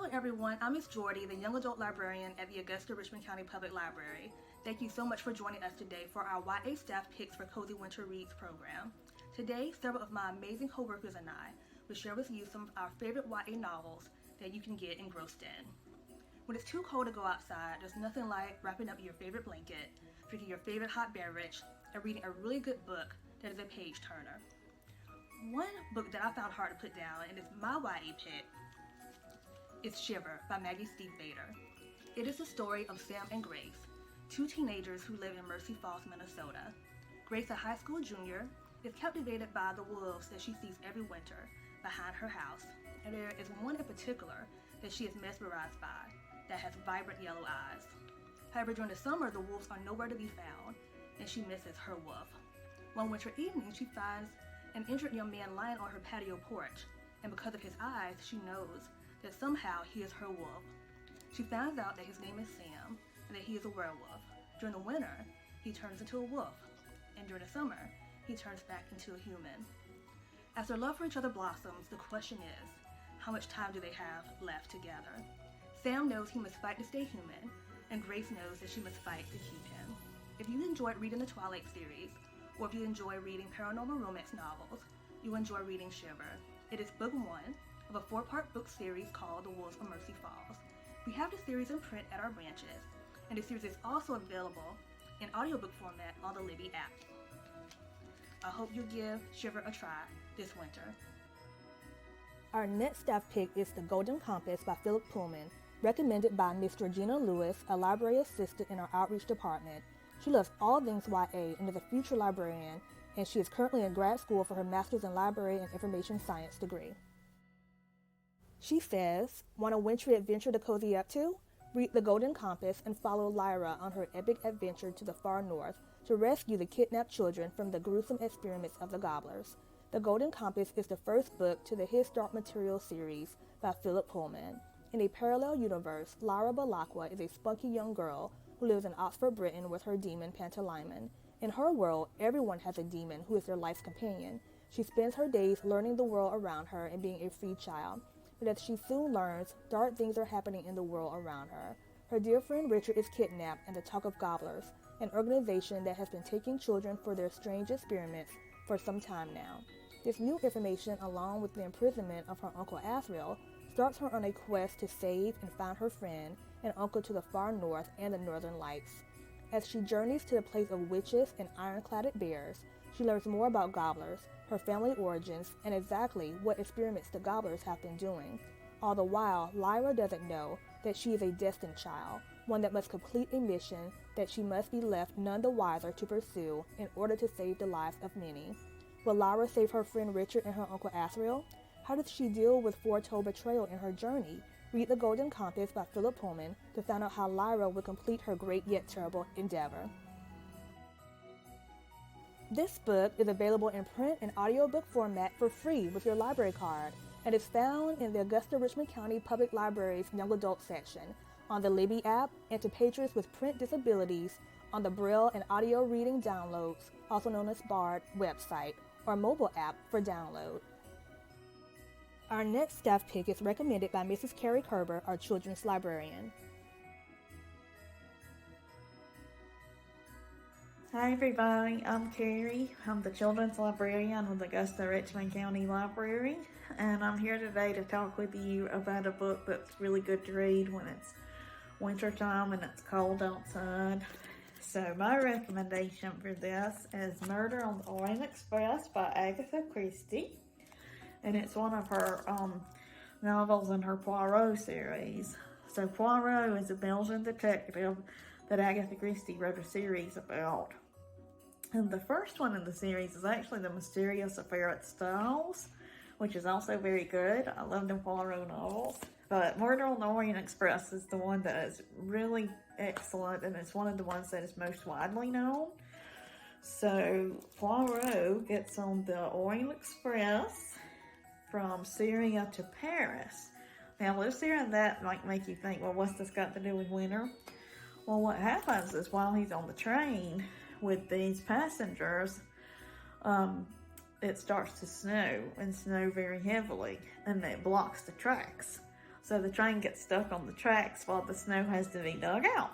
Hello everyone, I'm Missjordy, the Young Adult Librarian at the Augusta-Richmond County Public Library. Thank you so much for joining us today for our YA Staff Picks for Cozy Winter Reads program. Today, several of my amazing coworkers and I will share with you some of our favorite YA novels that you can get engrossed in. When it's too cold to go outside, there's nothing like wrapping up your favorite blanket, drinking your favorite hot beverage, and reading a really good book that is a page turner. One book that I found hard to put down, and it's my YA pick, is Shiver by Maggie Steve Bader. It is the story of Sam and Grace, two teenagers who live in Mercy Falls, Minnesota. Grace, a high school junior, is captivated by the wolves that she sees every winter behind her house, and there is one in particular that she is mesmerized by that has vibrant yellow eyes. However, during the summer, the wolves are nowhere to be found, and she misses her wolf. One winter evening, she finds an injured young man lying on her patio porch, and because of his eyes, she knows that somehow he is her wolf. She finds out that his name is Sam and that he is a werewolf. During the winter, he turns into a wolf, and during the summer, he turns back into a human. As their love for each other blossoms, the question is, how much time do they have left together? Sam knows he must fight to stay human, and Grace knows that she must fight to keep him. If you enjoyed reading the Twilight series, or if you enjoy reading paranormal romance novels, you enjoy reading Shiver. It is book one of a 4-part book series called The Wolves of Mercy Falls. We have the series in print at our branches, and the series is also available in audiobook format on the Libby app. I hope you give Shiver a try this winter. Our next staff pick is The Golden Compass by Philip Pullman, recommended by Miss Regina Lewis, a library assistant in our outreach department. She loves all things YA and is a future librarian, and she is currently in grad school for her Master's in Library and Information Science degree. She says, want a wintry adventure to cozy up to? Read The Golden Compass and follow Lyra on her epic adventure to the far north to rescue the kidnapped children from the gruesome experiments of the Gobblers. The Golden Compass is the first book to the His Dark Materials series by Philip Pullman. In a parallel universe, Lyra Balakwa is a spunky young girl who lives in Oxford, Britain with her demon Pantalaimon. In her world, everyone has a demon who is their life's companion. She spends her days learning the world around her and being a free child. But as she soon learns, dark things are happening in the world around her. Her dear friend Richard is kidnapped and the talk of Gobblers, an organization that has been taking children for their strange experiments for some time now. This new information, along with the imprisonment of her uncle Asriel, starts her on a quest to save and find her friend and uncle to the far north and the northern lights. As she journeys to the place of witches and iron-cladded bears, she learns more about Gobblers, her family origins, and exactly what experiments the Gobblers have been doing. All the while, Lyra doesn't know that she is a destined child, one that must complete a mission that she must be left none the wiser to pursue in order to save the lives of many. Will Lyra save her friend Richard and her uncle Asriel? How does she deal with foretold betrayal in her journey? Read The Golden Compass by Philip Pullman to find out how Lyra will complete her great yet terrible endeavor. This book is available in print and audiobook format for free with your library card and is found in the Augusta-Richmond County Public Library's Young Adult section, on the Libby app, and to patrons with print disabilities on the Braille and Audio Reading Downloads, also known as BARD, website, or mobile app for download. Our next staff pick is recommended by Mrs. Carrie Kerber, our children's librarian. Hi everybody, I'm Carrie. I'm the children's librarian with the Augusta-Richmond County Library, and I'm here today to talk with you about a book that's really good to read when it's winter time and it's cold outside. So my recommendation for this is Murder on the Orient Express by Agatha Christie, and it's one of her novels in her Poirot series. So Poirot is a Belgian detective that Agatha Christie wrote a series about. And the first one in the series is actually The Mysterious Affair at Styles, which is also very good. I love the Poirot novels. But Murder on the Orient Express is the one that is really excellent, and it's one of the ones that is most widely known. So Poirot gets on the Orient Express from Syria to Paris. Now, this here and that might make you think, well, what's this got to do with winter? Well, what happens is while he's on the train with these passengers, it starts to snow, and snow very heavily, and it blocks the tracks. So the train gets stuck on the tracks while the snow has to be dug out.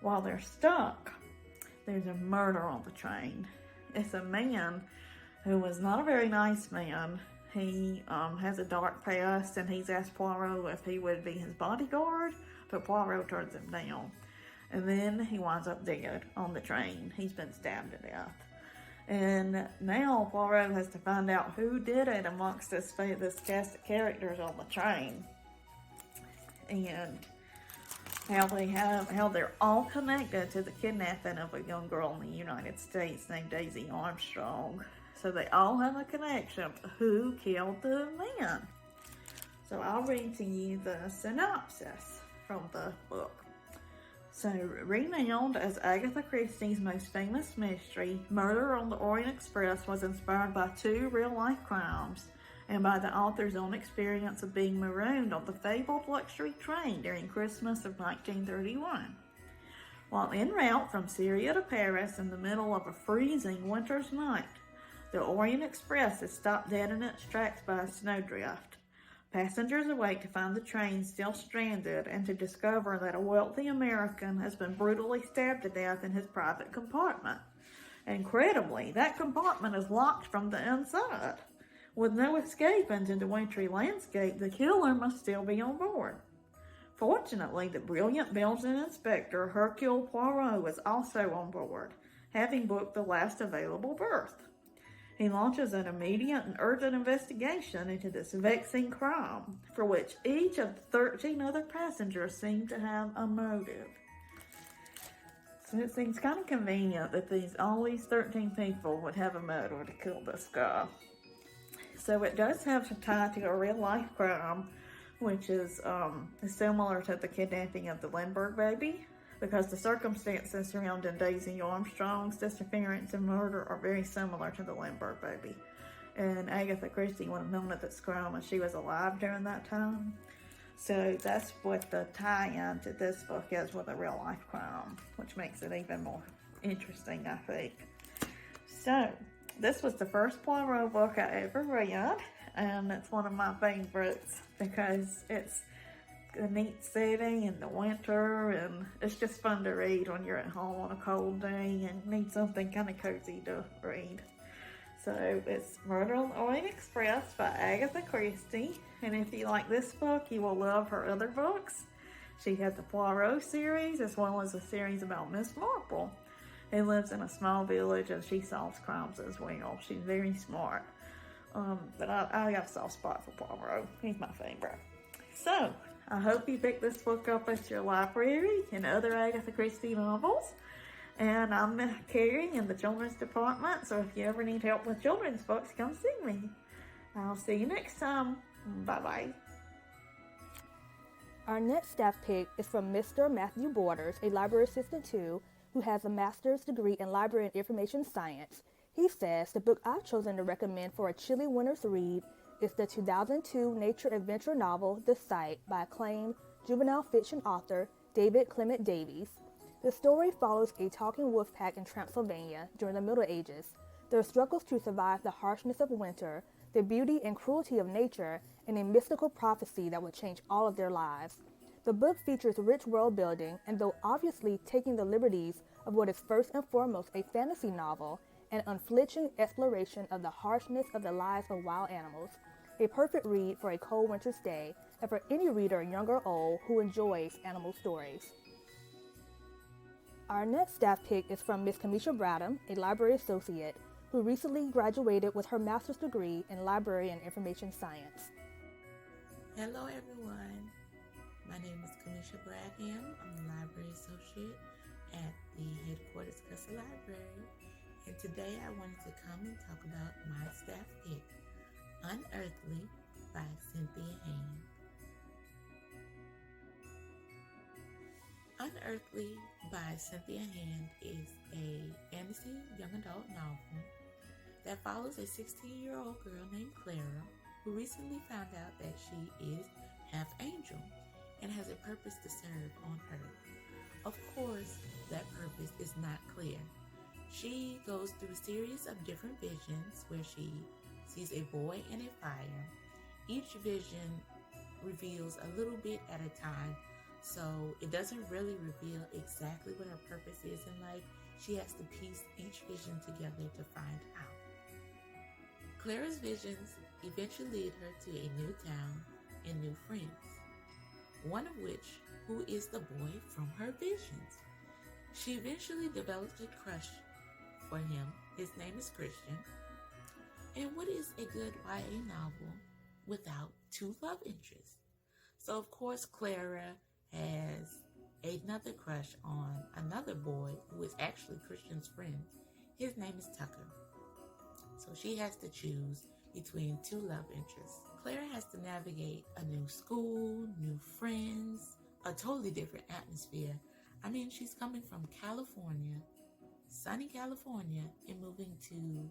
While they're stuck, there's a murder on the train. It's a man who was not a very nice man. He has a dark past, and he's asked Poirot if he would be his bodyguard, but Poirot turns him down. And then he winds up dead on the train. He's been stabbed to death. And now Poirot has to find out who did it amongst this cast of characters on the train. And how they're all connected to the kidnapping of a young girl in the United States named Daisy Armstrong. So they all have a connection to who killed the man. So I'll read to you the synopsis from the book. So, renowned as Agatha Christie's most famous mystery, Murder on the Orient Express was inspired by two real-life crimes and by the author's own experience of being marooned on the fabled luxury train during Christmas of 1931. While en route from Syria to Paris in the middle of a freezing winter's night, the Orient Express is stopped dead in its tracks by a snowdrift. Passengers awake to find the train still stranded and to discover that a wealthy American has been brutally stabbed to death in his private compartment. Incredibly, that compartment is locked from the inside. With no escape into the wintry landscape, the killer must still be on board. Fortunately, the brilliant Belgian inspector Hercule Poirot is also on board, having booked the last available berth. He launches an immediate and urgent investigation into this vexing crime, for which each of the 13 other passengers seem to have a motive. So it seems kind of convenient that all these 13 people would have a motive to kill this guy. So it does have to tie to a real-life crime, which is similar to the kidnapping of the Lindbergh baby, because the circumstances surrounding Daisy Armstrong's disappearance and murder are very similar to the Lindbergh baby. And Agatha Christie would have known of this crime and she was alive during that time. So that's what the tie-in to this book is with a real-life crime, which makes it even more interesting, I think. So, this was the first Poirot book I ever read, and it's one of my favorites because it's a neat setting in the winter, and it's just fun to read when you're at home on a cold day and need something kind of cozy to read. So it's Murder on the Orient Express by Agatha Christie, and if you like this book, you will love her other books. She has the Poirot series as well as a series about Miss Marple, who lives in a small village and she solves crimes as well. She's very smart. But I got a soft spot for Poirot. He's my favorite. So, I hope you pick this book up at your library and other Agatha Christie novels. And I'm Carrie in the children's department, so if you ever need help with children's books, come see me. I'll see you next time. Bye-bye. Our next staff pick is from Mr. Matthew Borders, a library assistant too, who has a master's degree in library and information science. He says the book I've chosen to recommend for a chilly winter's read is the 2002 nature adventure novel, The Site, by acclaimed juvenile fiction author David Clement Davies. The story follows a talking wolf pack in Transylvania during the Middle Ages, their struggles to survive the harshness of winter, the beauty and cruelty of nature, and a mystical prophecy that would change all of their lives. The book features rich world building, and though obviously taking the liberties of what is first and foremost a fantasy novel, an unflinching exploration of the harshness of the lives of wild animals. A perfect read for a cold winter's day, and for any reader, young or old, who enjoys animal stories. Our next staff pick is from Miss Kamisha Bradley, a library associate, who recently graduated with her master's degree in library and information science. Hello everyone, my name is Kamisha Bradley. I'm a library associate at the headquarters Augusta Library, and today I wanted to come and talk about my staff pick, Unearthly by Cynthia Hand. Unearthly by Cynthia Hand is a fantasy young adult novel that follows a 16-year-old girl named Clara who recently found out that she is half angel and has a purpose to serve on Earth. Of course, that purpose is not clear. She goes through a series of different visions where she sees a boy and a fire. Each vision reveals a little bit at a time, so it doesn't really reveal exactly what her purpose is in life. She has to piece each vision together to find out. Clara's visions eventually lead her to a new town and new friends, one of which who is the boy from her visions. She eventually develops a crush for him. His name is Christian. And what is a good YA novel without two love interests? So of course Clara has another crush on another boy who is actually Christian's friend. His name is Tucker. So she has to choose between two love interests. Clara has to navigate a new school, new friends, a totally different atmosphere. I mean, she's coming from California, sunny California, and moving to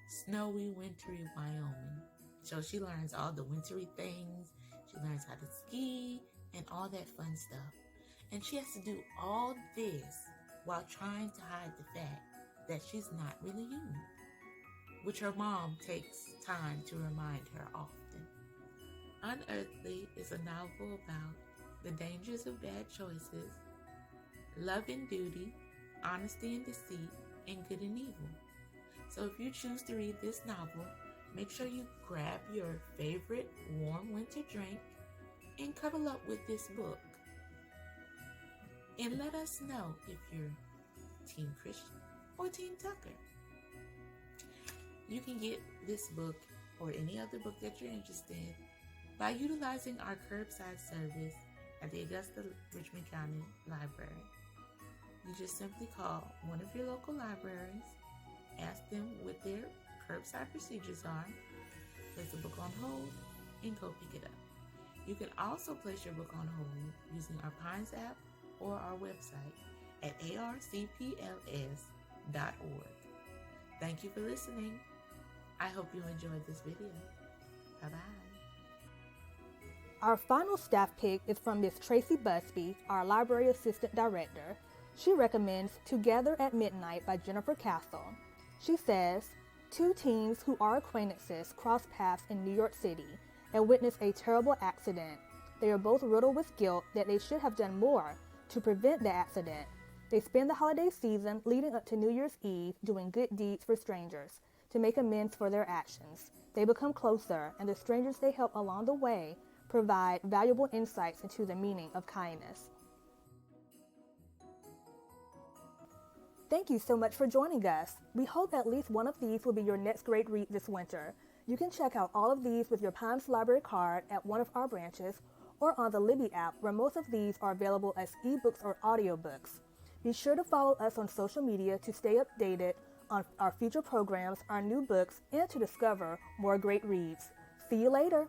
snowy, wintry Wyoming. So she learns all the wintry things. She learns how to ski and all that fun stuff. And she has to do all this while trying to hide the fact that she's not really human, which her mom takes time to remind her often. Unearthly is a novel about the dangers of bad choices, love and duty, honesty and deceit, and good and evil. So if you choose to read this novel, make sure you grab your favorite warm winter drink and cuddle up with this book. And let us know if you're Team Christian or Team Tucker. You can get this book or any other book that you're interested in by utilizing our curbside service at the Augusta-Richmond County Library. You just simply call one of your local libraries, ask them what their curbside procedures are, place the book on hold, and go pick it up. You can also place your book on hold using our Pines app or our website at arcpls.org. Thank you for listening. I hope you enjoyed this video. Bye-bye. Our final staff pick is from Miss Tracy Busby, our Library Assistant Director. She recommends Together at Midnight by Jennifer Castle. She says, two teens who are acquaintances cross paths in New York City and witness a terrible accident. They are both riddled with guilt that they should have done more to prevent the accident. They spend the holiday season leading up to New Year's Eve doing good deeds for strangers to make amends for their actions. They become closer, and the strangers they help along the way provide valuable insights into the meaning of kindness. Thank you so much for joining us. We hope at least one of these will be your next great read this winter. You can check out all of these with your Pines Library card at one of our branches or on the Libby app, where most of these are available as ebooks or audiobooks. Be sure to follow us on social media to stay updated on our future programs, our new books, and to discover more great reads. See you later.